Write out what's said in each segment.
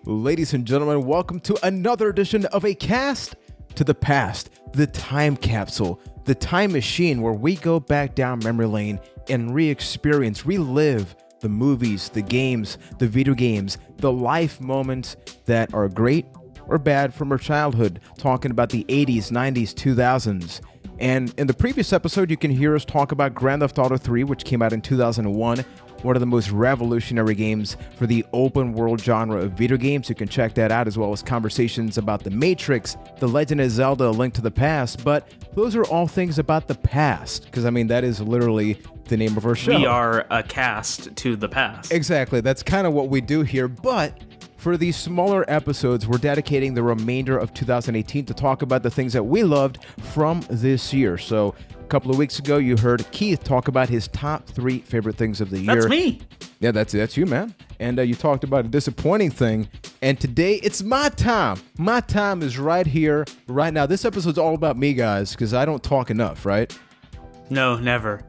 Ladies and gentlemen, welcome to another edition of A Cast to the Past, the time capsule, the time machine where we go back down memory lane and re-experience, relive the movies, the games, the video games, the life moments that are great or bad from our childhood, talking about the 80s, 90s, 2000s. And in the previous episode, you can hear us talk about Grand Theft Auto 3, which came out in 2001, one of the most revolutionary games for the open world genre of video games. You can check that out, as well as conversations about The Matrix, The Legend of Zelda: A Link to the Past. But those are all things about the past, because I mean, that is literally the name of our show. We are a cast to the past. Exactly. That's kind of what we do here. But for these smaller episodes, we're dedicating the remainder of 2018 to talk about the things that we loved from this year. So a couple of weeks ago, you heard Keith talk about his top 3 favorite things of the year. That's me. Yeah, that's you, man. And you talked about a disappointing thing. And today, it's my time. My time is right here, right now. This episode's all about me, guys, because I don't talk enough, right? No, never.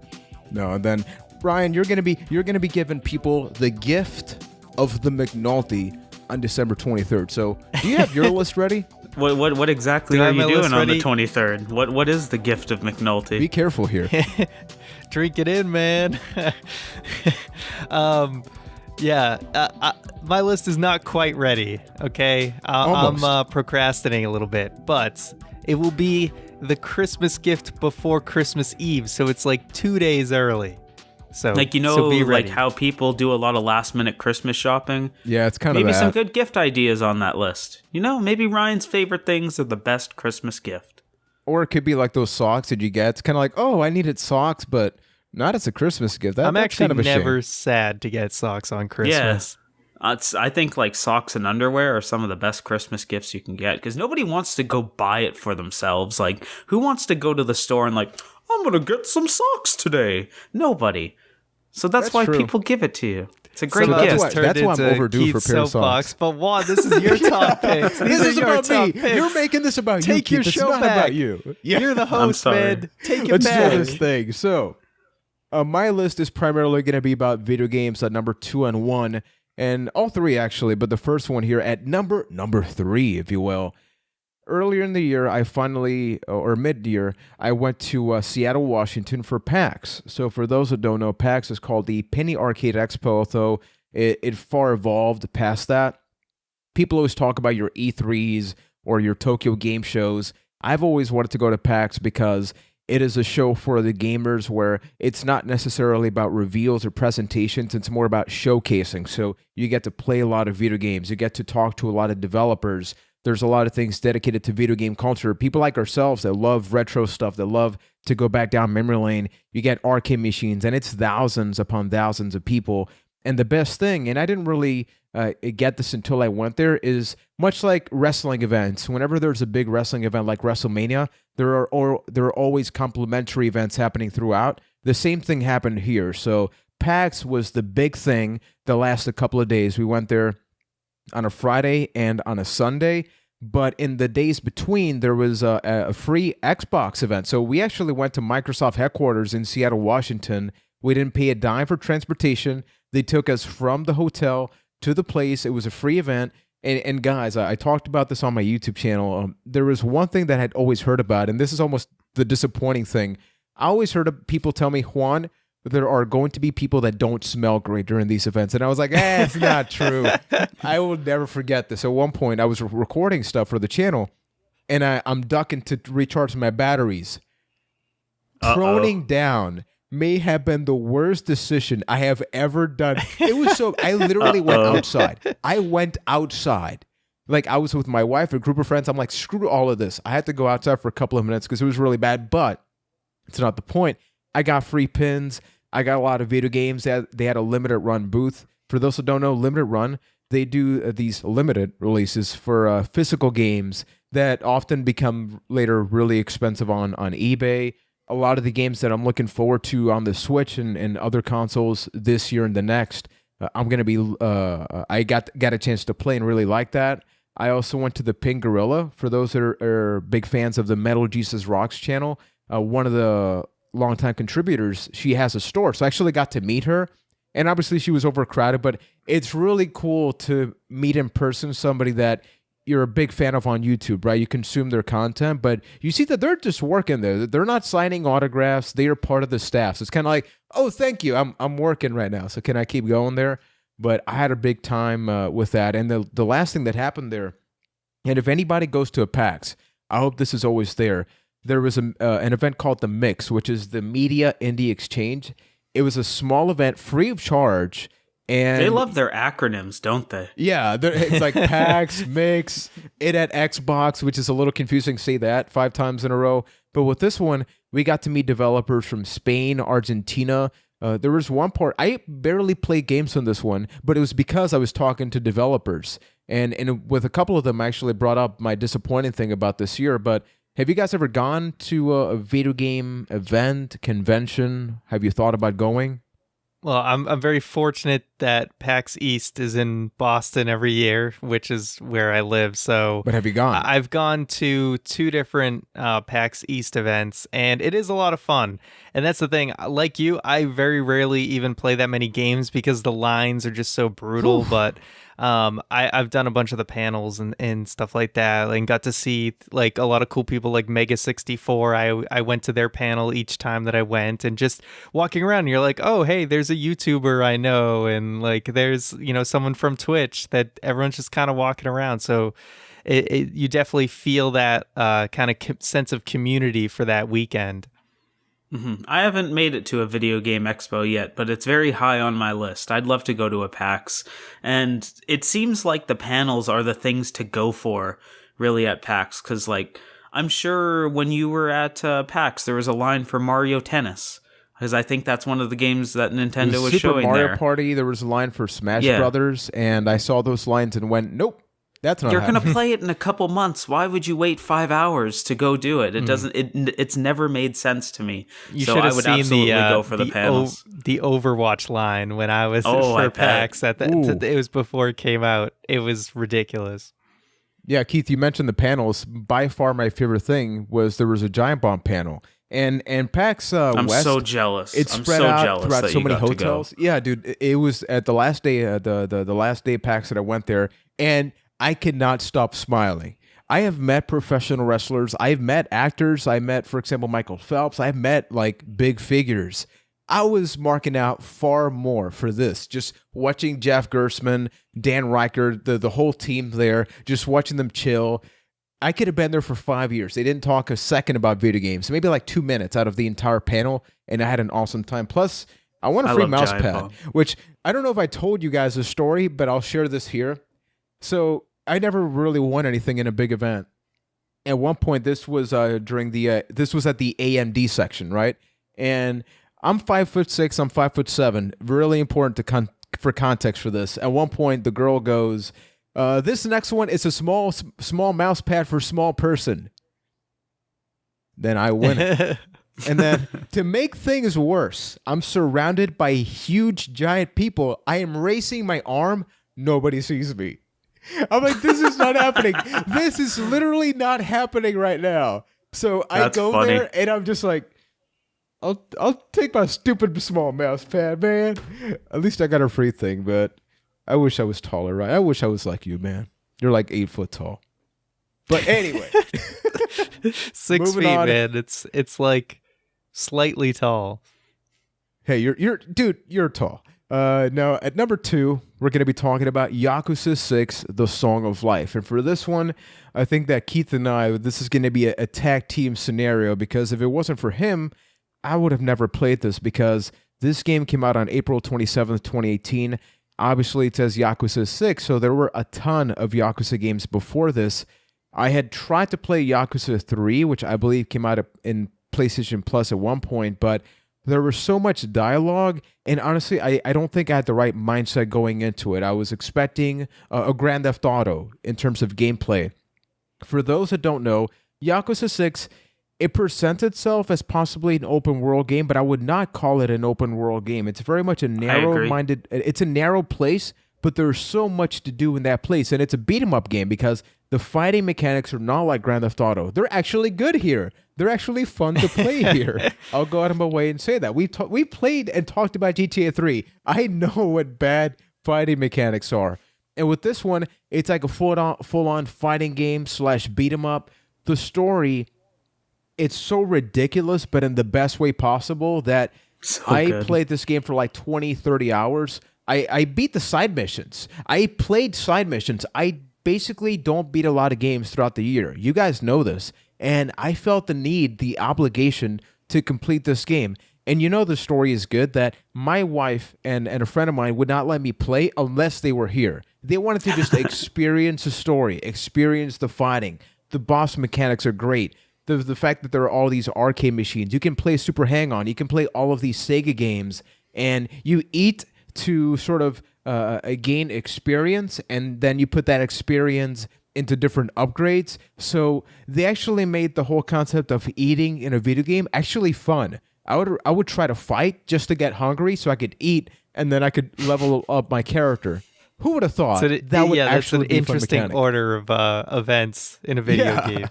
No, and then Brian, you're gonna be giving people the gift of the McNulty on December 23rd. So, do you have your list ready? What exactly are you doing on the 23rd? What is the gift of McNulty? Be careful here. Drink it in, man. My list is not quite ready, okay? I'm procrastinating a little bit, but it will be the Christmas gift before Christmas Eve, so it's like 2 days early. So, like, you know, so be like ready. how people do a lot of last-minute Christmas shopping? Yeah, it's kind of maybe that. some good gift ideas on that list. You know, maybe Ryan's favorite things are the best Christmas gift. Or it could be like those socks that you get. It's kind of like, oh, I needed socks, but not as a Christmas gift. I'm that's actually kind of a never shame. sad to get socks on Christmas. Yeah. I think like socks and underwear are some of the best Christmas gifts you can get, because nobody wants to go buy it for themselves. Like, who wants to go to the store and like, I'm going to get some socks today? Nobody. So that's why true. people give it to you. It's a great So gift. that's why I'm overdue for a pair of socks. But Juan, this is your top picks. This is about me. You're making this about you, Take your Keith. show It's not back. about you. Yeah. You're the host, sorry. man. Take it Let's back. do this thing. So, my list is primarily going to be about video games at number 2 and 1, and all 3 actually. But the first one here at number 3, if you will. Earlier in the year, mid-year, I went to Seattle, Washington for PAX. So for those that don't know, PAX is called the Penny Arcade Expo, although it far evolved past that. People always talk about your E3s or your Tokyo game shows. I've always wanted to go to PAX because it is a show for the gamers where it's not necessarily about reveals or presentations. It's more about showcasing. So you get to play a lot of video games. You get to talk to a lot of developers. There's a lot of things dedicated to video game culture. People like ourselves that love retro stuff, that love to go back down memory lane. You get arcade machines, and it's thousands upon thousands of people. And the best thing, and I didn't really get this until I went there, is much like wrestling events. Whenever there's a big wrestling event like WrestleMania, there are always complimentary events happening throughout. The same thing happened here. So PAX was the big thing that lasted a couple of days. We went there on a Friday and on a Sunday, but in the days between, there was a free Xbox event. So we actually went to Microsoft headquarters in Seattle, Washington. We didn't pay a dime for transportation. They took us from the hotel to the place. It was a free event. And guys, I talked about this on my YouTube channel. There was one thing that I'd always heard about, and this is almost the disappointing thing. I always heard of people tell me, Juan, there are going to be people that don't smell great during these events. And I was like, it's not true. I will never forget this. At one point, I was recording stuff for the channel, and I'm ducking to recharge my batteries. Proning down may have been the worst decision I have ever done. It was so, I literally went outside. I went outside. Like, I was with my wife, a group of friends. I'm like, screw all of this. I had to go outside for a couple of minutes because it was really bad, but it's not the point. I got free pins. I got a lot of video games. They had a limited run booth. For those who don't know, limited run, they do these limited releases for physical games that often become later really expensive on eBay. A lot of the games that I'm looking forward to on the Switch and other consoles this year and the next, I'm going to be, I got a chance to play and really like that. I also went to the Pink Gorilla. For those that are big fans of the Metal Jesus Rocks channel, one of the longtime contributors, she has a store. So I actually got to meet her. And obviously she was overcrowded, but it's really cool to meet in person somebody that you're a big fan of on YouTube, right? You consume their content, but you see that they're just working there. They're not signing autographs. They are part of the staff. So it's kind of like, oh, thank you. I'm working right now. So can I keep going there? But I had a big time with that. And the last thing that happened there, and if anybody goes to a PAX, I hope this is always there. There was an event called The Mix, which is the Media Indie Exchange. It was a small event free of charge. And they love their acronyms, don't they? Yeah, it's like PAX, Mix, it at Xbox, which is a little confusing to say that 5 times in a row. But with this one, we got to meet developers from Spain, Argentina. There was one part, I barely played games on this one, but it was because I was talking to developers. And with a couple of them, I actually brought up my disappointing thing about this year. But have you guys ever gone to a video game event, convention? Have you thought about going? Well, I'm very fortunate that PAX East is in Boston every year, which is where I live. So, but have you gone? I've gone to 2 different PAX East events, and it is a lot of fun. And that's the thing. Like you, I very rarely even play that many games because the lines are just so brutal. But I've done a bunch of the panels and stuff like that, and got to see like a lot of cool people like Mega 64. I went to their panel each time that I went, and just walking around, you're like, oh, hey, there's a YouTuber I know, and like there's someone from Twitch that everyone's just kind of walking around. So you definitely feel that kind of sense of community for that weekend. Mm-hmm. I haven't made it to a video game expo yet, but it's very high on my list. I'd love to go to a PAX, and it seems like the panels are the things to go for, really, at PAX, because, like, I'm sure when you were at PAX, there was a line for Mario Tennis, because I think that's one of the games that Nintendo was Super showing Mario there. Party, there was a line for Smash Brothers, and I saw those lines and went, nope. That's not You're going to happening. play it in a couple months. Why would you wait 5 hours to go do it? It doesn't. It's never made sense to me. You so should I have would seen absolutely go for the panels. The Overwatch line when I was I for PAX. bet. It was before it came out. It was ridiculous. Yeah, Keith, you mentioned the panels. By far, my favorite thing was there was a Giant Bomb panel. And PAX I'm West, so jealous. it's I'm spread so out jealous throughout that so you many got to go. hotels. Yeah, dude, it was at the last day, the last day PAX that I went there, and I could not stop smiling. I have met professional wrestlers. I've met actors. I met, for example, Michael Phelps. I've met like big figures. I was marking out far more for this. Just watching Jeff Gersman, Dan Reicher, the whole team there, just watching them chill. I could have been there for 5 years. They didn't talk a second about video games. Maybe like 2 minutes out of the entire panel, and I had an awesome time. Plus, I won a free mouse pad, which I don't know if I told you guys the story, but I'll share this here. So I never really won anything in a big event. At one point, this was during the this was at the AMD section, right? And I'm 5'6", I'm 5'7". Really important for context for this. At one point, the girl goes, "This next one is a small mouse pad for small person." Then I win it. And then to make things worse, I'm surrounded by huge giant people. I am raising my arm. Nobody sees me. I'm like, this is not happening. This is literally not happening right now. So I go there and I'm just like, I'll take my stupid small mouse pad, man. At least I got a free thing, but I wish I was taller, right? I wish I was like you, man. You're like 8 foot tall. But anyway. 6 feet, on. Man. It's like slightly tall. Hey, you're tall. Now, at number 2, we're going to be talking about Yakuza 6, The Song of Life. And for this one, I think that Keith and I, this is going to be a tag team scenario, because if it wasn't for him, I would have never played this, because this game came out on April 27th, 2018. Obviously, it says Yakuza 6, so there were a ton of Yakuza games before this. I had tried to play Yakuza 3, which I believe came out in PlayStation Plus at one point, but there was so much dialogue, and honestly, I don't think I had the right mindset going into it. I was expecting a Grand Theft Auto in terms of gameplay. For those that don't know, Yakuza 6, it presents itself as possibly an open world game, but I would not call it an open world game. It's very much a narrow-minded, it's a narrow place, but there's so much to do in that place, and it's a beat-em-up game because the fighting mechanics are not like Grand Theft Auto. They're actually good here. They're actually fun to play here. I'll go out of my way and say that. We played and talked about GTA 3. I know what bad fighting mechanics are. And with this one, it's like a full-on fighting game / beat 'em up. The story, it's so ridiculous, but in the best way possible that I played this game for like 20, 30 hours. I beat the side missions. I played side missions. I basically don't beat a lot of games throughout the year. You guys know this. And I felt the need, the obligation to complete this game. And you know the story is good that my wife and a friend of mine would not let me play unless they were here. They wanted to just experience the story, experience the fighting. The boss mechanics are great. The fact that there are all these arcade machines. You can play Super Hang-On. You can play all of these Sega games. And you eat to sort of gain experience, and then you put that experience into different upgrades. So they actually made the whole concept of eating in a video game actually fun. I would try to fight just to get hungry so I could eat, and then I could level up my character. Who would have thought that would actually be a fun interesting mechanic? order of events in a video game.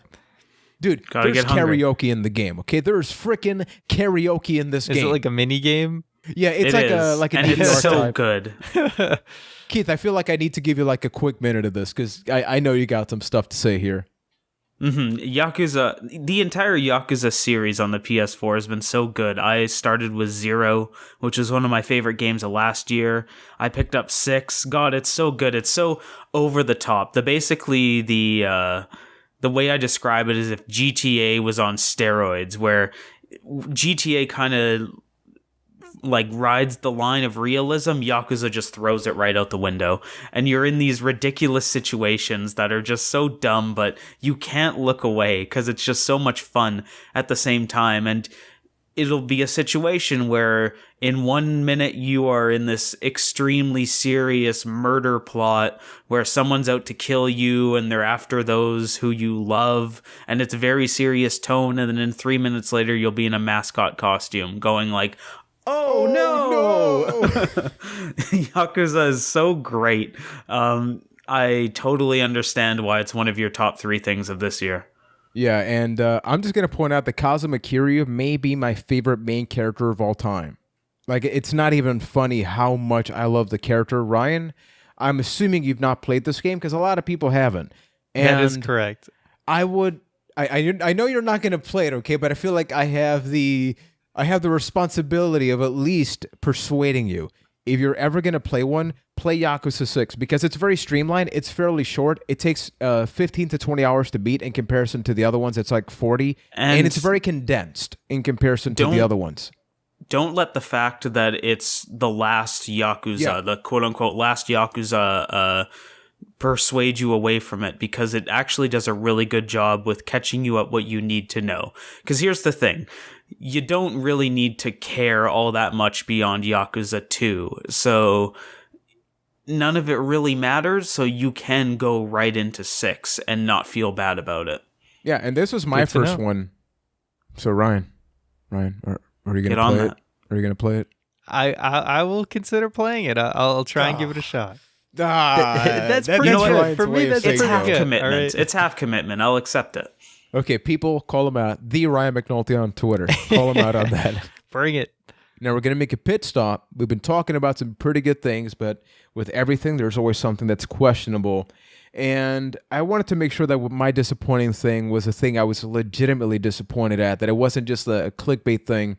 Dude, there's karaoke in the game, okay? There's freaking karaoke in this game. Is it like a mini game? Yeah, it's like an and DDR it's so type. good. Keith, I feel like I need to give you like a quick minute of this because I know you got some stuff to say here. Yakuza, the entire Yakuza series on the PS4 has been so good. I started with 0, which was one of my favorite games of last year. I picked up 6. God, it's so good. It's so over the top. The way I describe it is if GTA was on steroids, where GTA kind of like rides the line of realism, Yakuza just throws it right out the window. And you're in these ridiculous situations that are just so dumb, but you can't look away because it's just so much fun at the same time. And it'll be a situation where in 1 minute you are in this extremely serious murder plot where someone's out to kill you and they're after those who you love, and it's a very serious tone. And then in 3 minutes later, you'll be in a mascot costume going like, oh no! Yakuza is so great. I totally understand why it's one of your top 3 things of this year. Yeah, and I'm just going to point out that Kazuma Kiryu may be my favorite main character of all time. Like, it's not even funny how much I love the character. Ryan, I'm assuming you've not played this game because a lot of people haven't. And that is correct. I know you're not going to play it, okay? But I feel like I have the responsibility of at least persuading you. If you're ever going to play one, play Yakuza 6 because it's very streamlined. It's fairly short. It takes 15 to 20 hours to beat in comparison to the other ones. It's like 40. And it's very condensed in comparison to the other ones. Don't let the fact that it's the last Yakuza, the quote-unquote last Yakuza, persuade you away from it, because it actually does a really good job with catching you up what you need to know. Because here's the thing. You don't really need to care all that much beyond Yakuza 2. So none of it really matters, so you can go right into 6 and not feel bad about it. Yeah, and this was my first one. So Ryan, are you going to play it? Are you going to play it? I will consider playing it. I'll try and give it a shot. That's pretty good. For me, that's it's half good. commitment. Right? It's half commitment. I'll accept it. Okay, people, call him out. The Ryan McNulty on Twitter. Call him out on that. Bring it. Now we're going to make a pit stop. We've been talking about some pretty good things, but with everything, there's always something that's questionable. And I wanted to make sure that my disappointing thing was a thing I was legitimately disappointed at, that it wasn't just a clickbait thing.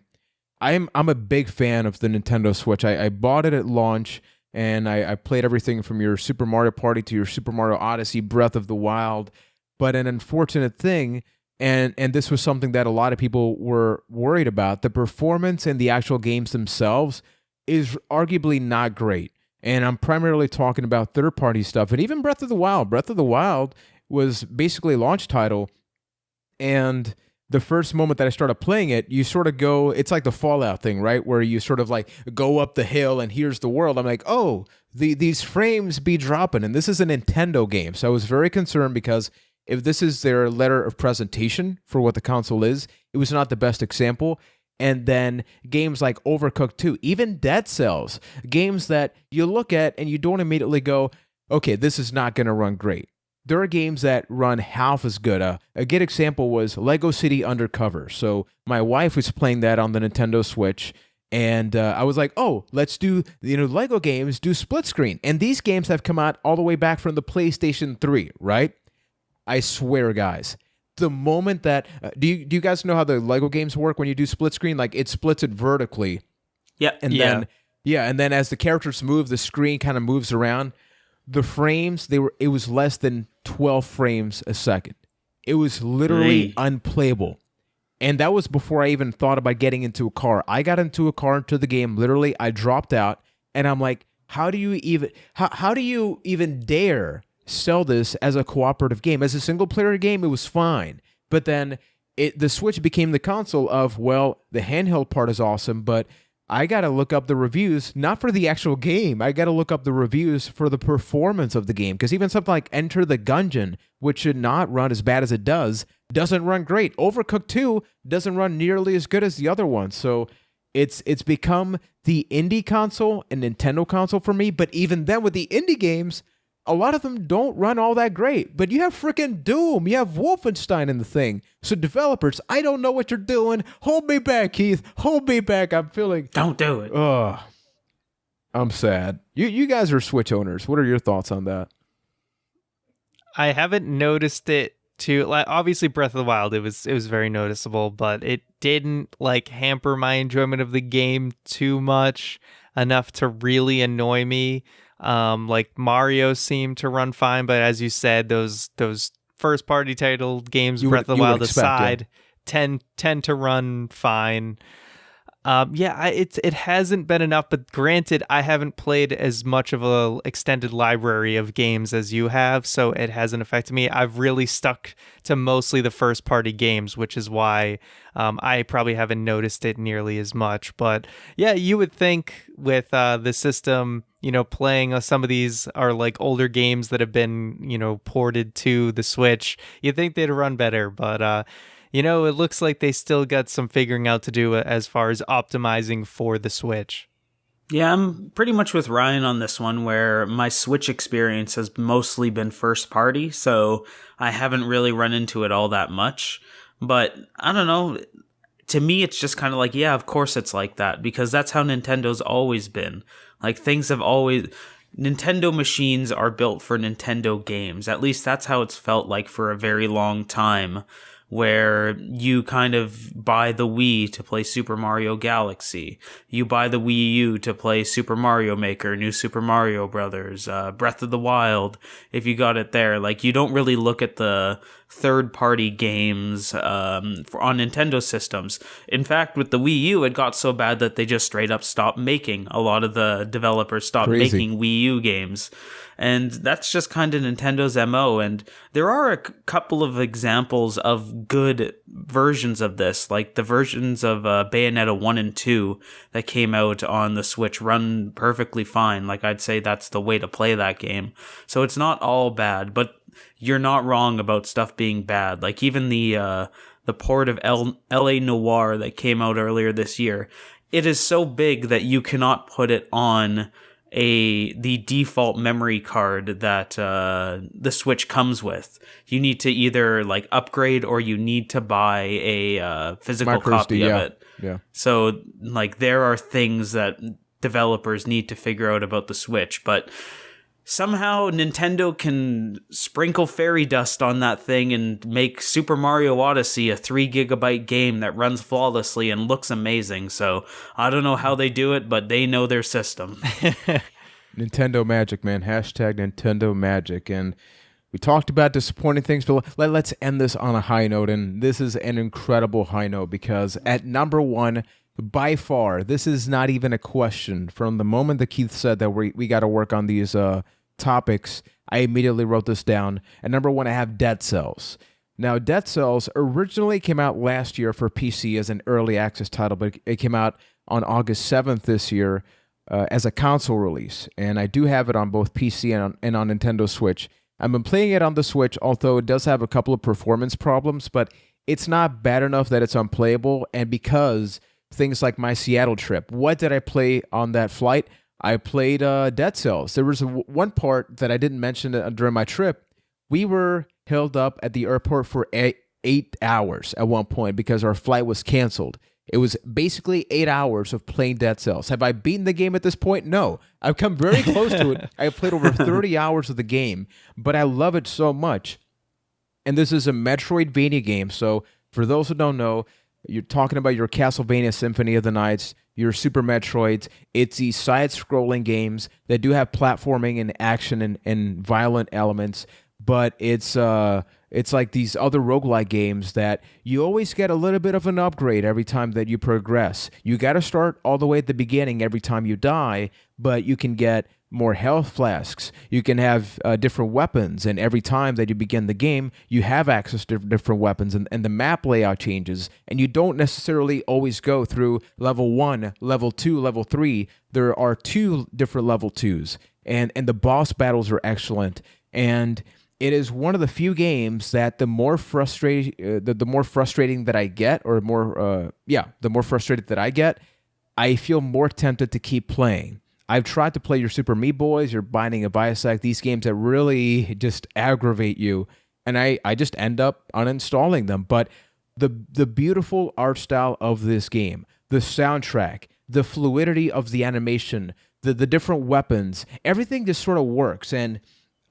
I'm a big fan of the Nintendo Switch. I bought it at launch, and I played everything from your Super Mario Party to your Super Mario Odyssey, Breath of the Wild. But an unfortunate thing, and this was something that a lot of people were worried about, the performance in the actual games themselves is arguably not great. And I'm primarily talking about third-party stuff. And even Breath of the Wild. Breath of the Wild was basically a launch title. And the first moment that I started playing it, you sort of go, it's like the Fallout thing, right? Where you sort of like go up the hill and here's the world. I'm like, oh, these frames be dropping. And this is a Nintendo game. So I was very concerned because if this is their letter of presentation for what the console is, it was not the best example. And then games like Overcooked 2, even Dead Cells, games that you look at and you don't immediately go, okay, this is not going to run great. There are games that run half as good. A good example was Lego City Undercover. So my wife was playing that on the Nintendo Switch, And I was like, oh, let's do, Lego games, do split screen. And these games have come out all the way back from the PlayStation 3, right? I swear, guys, the moment that, do you guys know how the Lego games work when you do split screen? Like, it splits it vertically. Yep. And then as the characters move, the screen kind of moves around. The frames, it was less than 12 frames a second. It was literally unplayable. And that was before I even thought about getting into a car. I got into a car, into the game. Literally, I dropped out, and I'm like, how do you even dare sell this as a cooperative game? As a single player game, it was fine. But then the Switch became the console of, well, the handheld part is awesome, but I got to look up the reviews, not for the actual game. I got to look up the reviews for the performance of the game. Because even something like Enter the Gungeon, which should not run as bad as it doesn't run great. Overcooked 2 doesn't run nearly as good as the other one. So it's become the indie console and Nintendo console for me. But even then, with the indie games, a lot of them don't run all that great. But you have freaking Doom. You have Wolfenstein in the thing. So developers, I don't know what you're doing. Hold me back, Keith. Hold me back. I'm feeling... Don't do it. Ugh. I'm sad. You guys are Switch owners. What are your thoughts on that? I haven't noticed it too. Like, obviously, Breath of the Wild, it was very noticeable, but it didn't hamper my enjoyment of the game too much, enough to really annoy me. Mario seemed to run fine, but as you said, those first party title games, Breath of the Wild aside, tend to run fine. It hasn't been enough, but granted, I haven't played as much of a extended library of games as you have, so it hasn't affected me. I've really stuck to mostly the first party games, which is why I probably haven't noticed it nearly as much. But yeah, you would think with the system, playing some of these are older games that have been, ported to the Switch, you'd think they'd run better, but it looks like they still got some figuring out to do as far as optimizing for the Switch. Yeah, I'm pretty much with Ryan on this one, where my Switch experience has mostly been first party, so I haven't really run into it all that much. But I don't know, to me it's just kind of yeah, of course it's like that, because that's how Nintendo's always been. Nintendo machines are built for Nintendo games. At least that's how it's felt like for a very long time, where you kind of buy the Wii to play Super Mario Galaxy. You buy the Wii U to play Super Mario Maker, New Super Mario Brothers, Breath of the Wild, if you got it there. You don't really look at the third-party games on Nintendo systems. In fact, with the Wii U, it got so bad that they just straight up stopped making. A lot of the developers stopped making Wii U games. And that's just kind of Nintendo's MO. And there are a couple of examples of good versions of this, like the versions of Bayonetta 1 and 2 that came out on the Switch run perfectly fine. I'd say that's the way to play that game. So it's not all bad, but you're not wrong about stuff being bad. Even the port of L.A. Noire that came out earlier this year, it is so big that you cannot put it on the default memory card that the Switch comes with. You need to either upgrade, or you need to buy a physical copy of it. Yeah. So there are things that developers need to figure out about the Switch, but somehow Nintendo can sprinkle fairy dust on that thing and make Super Mario Odyssey a 3 gigabyte game that runs flawlessly and looks amazing. So I don't know how they do it, but they know their system. Nintendo magic, man. Hashtag Nintendo magic. And we talked about disappointing things, but let's end this on a high note. And this is an incredible high note, because at number 1, by far, this is not even a question. From the moment that Keith said that we got to work on these topics, I immediately wrote this down. At number 1, I have Dead Cells. Now, Dead Cells originally came out last year for PC as an early access title, but it came out on August 7th this year as a console release. And I do have it on both PC and on Nintendo Switch. I've been playing it on the Switch, although it does have a couple of performance problems, but it's not bad enough that it's unplayable. And because things like my Seattle trip, what did I play on that flight? I played Dead Cells. There was one part that I didn't mention during my trip. We were held up at the airport for 8 hours at one point because our flight was canceled. It was basically 8 hours of playing Dead Cells. Have I beaten the game at this point? No. I've come very close to it. I've played over 30 hours of the game, but I love it so much. And this is a Metroidvania game, so for those who don't know, you're talking about your Castlevania Symphony of the Nights, your Super Metroids. It's these side-scrolling games that do have platforming and action and violent elements, but it's like these other roguelike games that you always get a little bit of an upgrade every time that you progress. You got to start all the way at the beginning every time you die, but you can get more health flasks. You can have different weapons, and every time that you begin the game, you have access to different weapons, and the map layout changes, and you don't necessarily always go through level 1, level 2, level 3. There are 2 different level 2s, and the boss battles are excellent, and it is one of the few games that the more frustrating that I get, or the more frustrated that I get, I feel more tempted to keep playing. I've tried to play your Super Meat Boys, your Binding of Isaac, these games that really just aggravate you, and I just end up uninstalling them. But the beautiful art style of this game, the soundtrack, the fluidity of the animation, the different weapons, everything just sort of works. And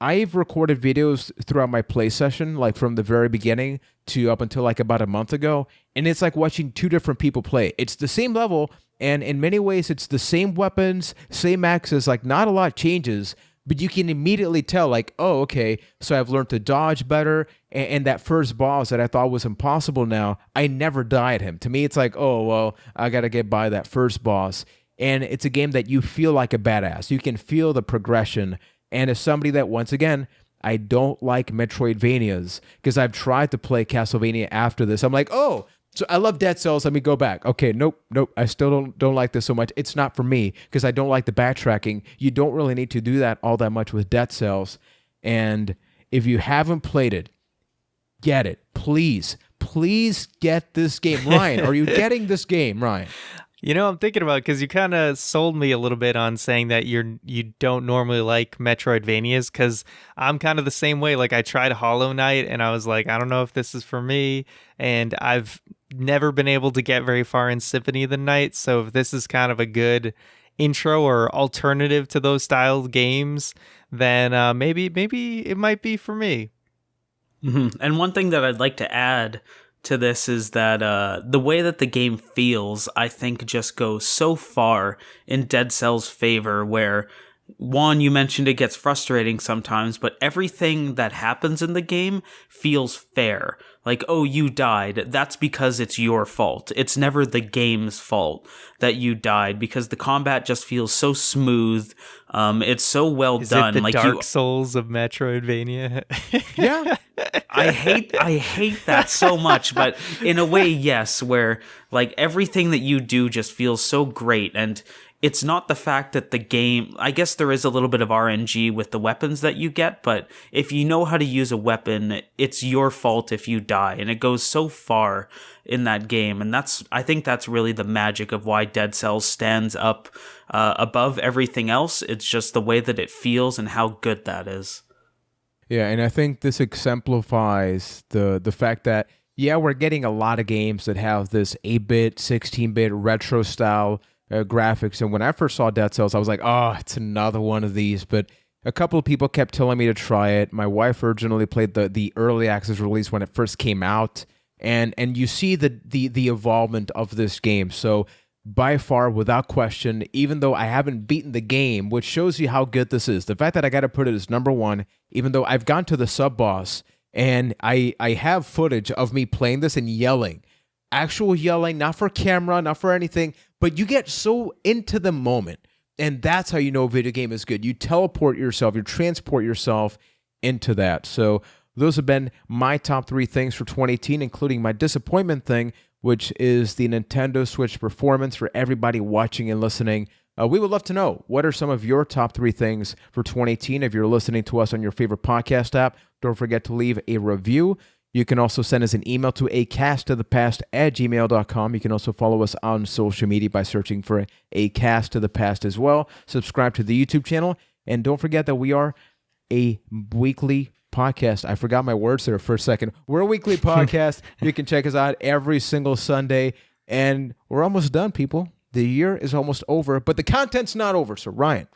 I've recorded videos throughout my play session, like from the very beginning to up until like about a month ago, and it's like watching 2 different people play. It's the same level, and in many ways, it's the same weapons, same axes, like not a lot changes, but you can immediately tell, like, oh, okay, so I've learned to dodge better, and that first boss that I thought was impossible now, I never die at him. To me, it's like, oh, well, I gotta get by that first boss, and it's a game that you feel like a badass. You can feel the progression, and as somebody that, once again, I don't like Metroidvanias, because I've tried to play Castlevania after this. I'm like, oh, so I love Dead Cells. Let me go back. Okay, nope. I still don't like this so much. It's not for me because I don't like the backtracking. You don't really need to do that all that much with Dead Cells. And if you haven't played it, get it. Please get this game. Ryan, are you getting this game, Ryan? You know, I'm thinking about it because you kind of sold me a little bit on saying that you don't normally like Metroidvanias, because I'm kind of the same way. Like, I tried Hollow Knight and I was like, I don't know if this is for me, and I've never been able to get very far in Symphony of the Night. So if this is kind of a good intro or alternative to those style games, then maybe it might be for me. Mm-hmm. And one thing that I'd like to add to this is that the way that the game feels, I think, just goes so far in Dead Cells' favor, where, Juan, you mentioned it gets frustrating sometimes, but everything that happens in the game feels fair. Like, oh, you died. That's because it's your fault. It's never the game's fault that you died, because the combat just feels so smooth. It's so well done. Is it the like Dark Souls of Metroidvania? Yeah. I hate that so much, but in a way, yes, where like everything that you do just feels so great. And it's not the fact that the game, I guess there is a little bit of RNG with the weapons that you get, but if you know how to use a weapon, it's your fault if you die. And it goes so far in that game. And I think that's really the magic of why Dead Cells stands up above everything else. It's just the way that it feels and how good that is. Yeah, and I think this exemplifies the fact that, yeah, we're getting a lot of games that have this 8-bit, 16-bit retro style graphics. And when I first saw Dead Cells, I was like, oh, it's another one of these. But a couple of people kept telling me to try it. My wife originally played the early access release when it first came out. And you see the evolvement of this game. So by far, without question, even though I haven't beaten the game, which shows you how good this is, the fact that I got to put it as number 1, even though I've gone to the sub-boss, and I have footage of me playing this and yelling. Actual yelling, not for camera, not for anything, but you get so into the moment, and that's how you know a video game is good. You teleport yourself, you transport yourself into that. So those have been my top 3 things for 2018, including my disappointment thing, which is the Nintendo Switch performance. For everybody watching and listening, we would love to know, what are some of your top 3 things for 2018? If you're listening to us on your favorite podcast app, don't forget to leave a review. You can also send us an email to acasttothepast@gmail.com. You can also follow us on social media by searching for A Cast to the Past as well. Subscribe to the YouTube channel. And don't forget that we are a weekly podcast. I forgot my words there for a second. We're a weekly podcast. You can check us out every single Sunday. And we're almost done, people. The year is almost over, but the content's not over. So, Ryan,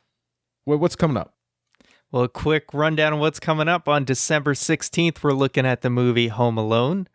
what's coming up? Well, a quick rundown of what's coming up. On December 16th, we're looking at the movie Home Alone.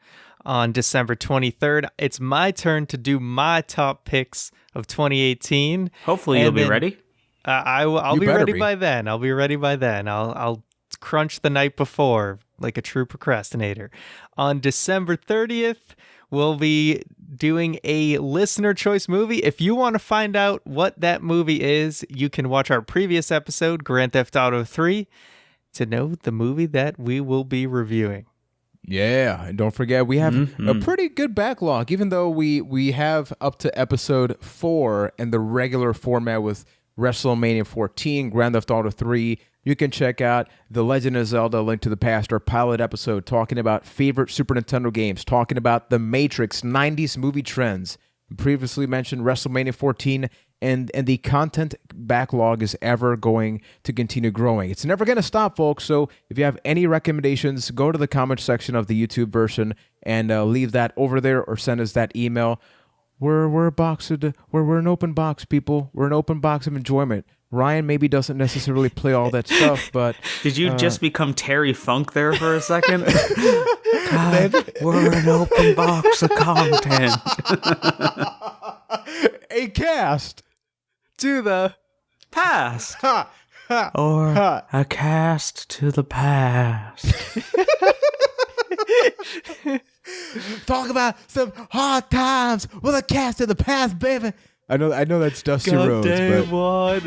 On December 23rd, it's my turn to do my top picks of 2018. Hopefully you'll be ready. I'll be ready by then. I'll be ready by then. I'll crunch the night before like a true procrastinator. On December 30th, we'll be doing a listener choice movie. If you want to find out what that movie is, you can watch our previous episode, Grand Theft Auto 3, to know the movie that we will be reviewing. Yeah, and don't forget, we have a pretty good backlog, even though we have up to episode 4 in the regular format with WrestleMania 14, Grand Theft Auto 3. You can check out The Legend of Zelda: Link to the Past, our pilot episode, talking about favorite Super Nintendo games, talking about The Matrix, 90s movie trends. Previously mentioned WrestleMania 14, and the content backlog is ever going to continue growing. It's never going to stop, folks. So if you have any recommendations, go to the comment section of the YouTube version and leave that over there, or send us that email. We're an open box, people. We're an open box of enjoyment. Ryan maybe doesn't necessarily play all that stuff, but did you just become Terry Funk there for a second? God, we're an open box of content. A cast to the past. Or a cast to the past. Talk about some hard times with a cast to the past, baby. I know that's Dusty Rhodes, but Juan.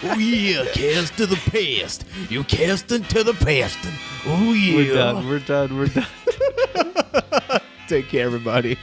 Oh yeah, cast to the past. You casting to the past. Oh yeah. We're done. Take care, everybody.